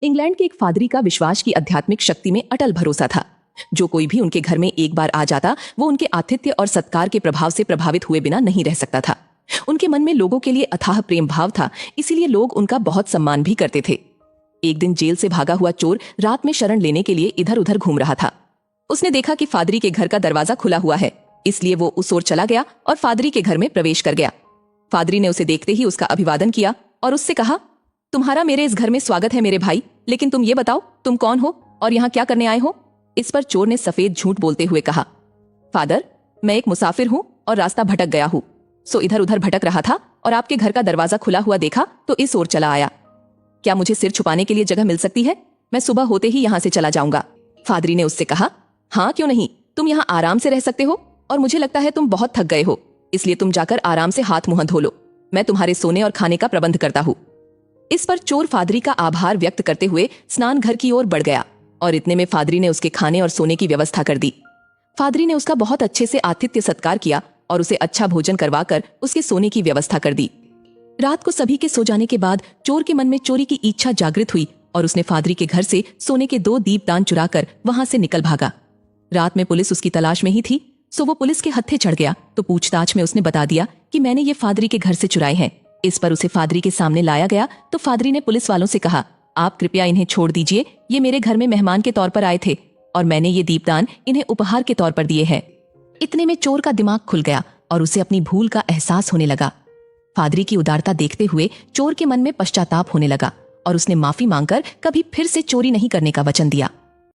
England के एक फादरी का विश्वास की आध्यात्मिक शक्ति में अटल भरोसा था। जो कोई भी उनके घर में एक बार आ जाता वो उनके आतिथ्य और सत्कार के प्रभाव से प्रभावित हुए बिना नहीं रह सकता था। उनके मन में लोगों के लिए अथाह प्रेम भाव था, इसीलिए लोग उनका बहुत सम्मान भी करते थे। एक दिन जेल से भागा हुआ चोर रात में शरण लेने के लिए इधर उधर घूम रहा था। उसने देखा कि फादरी के घर का दरवाजा खुला हुआ है, इसलिए वो उस ओर चला गया और फादरी के घर में प्रवेश कर गया। फादरी ने उसे देखते ही उसका अभिवादन किया और उससे कहा, तुम्हारा मेरे इस घर में स्वागत है मेरे भाई, लेकिन तुम ये बताओ तुम कौन हो और यहाँ क्या करने आए हो? इस पर चोर ने सफेद झूठ बोलते हुए कहा, फादर, मैं एक मुसाफिर हूँ और रास्ता भटक गया हूँ, सो इधर उधर भटक रहा था और आपके घर का दरवाजा खुला हुआ देखा तो इस ओर चला आया। क्या मुझे सिर छुपाने के लिए जगह मिल सकती है? मैं सुबह होते ही यहाँ से चला जाऊंगा। फादरी ने उससे कहा, हाँ क्यों नहीं, तुम यहाँ आराम से रह सकते हो और मुझे लगता है तुम बहुत थक गए हो, इसलिए तुम जाकर आराम से हाथ मुंह धो लो। मैं तुम्हारे सोने और खाने का प्रबंध करता हूँ। इस पर चोर फादरी का आभार व्यक्त करते हुए स्नान घर की ओर बढ़ गया और इतने में फादरी ने उसके खाने और सोने की व्यवस्था कर दी। फादरी ने उसका बहुत अच्छे से आतिथ्य सत्कार किया और उसे अच्छा भोजन करवाकर उसके सोने की व्यवस्था कर दी। रात को सभी के सो जाने के बाद चोर के मन में चोरी की इच्छा जागृत हुई और उसने फादरी के घर से सोने के 2 दीपदान चुराकर वहां से निकल भागा। रात में पुलिस उसकी तलाश में ही थी, सो वो पुलिस के हत्थे चढ़ गया तो पूछताछ में उसने बता दिया कि मैंने ये फादरी के घर से चुराए हैं। इस पर उसे फादरी के सामने लाया गया तो फादरी ने पुलिस वालों से कहा, आप कृपया इन्हें छोड़ दीजिए, ये मेरे घर में मेहमान के तौर पर आए थे और मैंने ये दीपदान इन्हें उपहार के तौर पर दिए हैं। इतने में चोर का दिमाग खुल गया और उसे अपनी भूल का एहसास होने लगा। फादरी की उदारता देखते हुए चोर के मन में पश्चाताप होने लगा और उसने माफी मांगकर कभी फिर से चोरी नहीं करने का वचन दिया।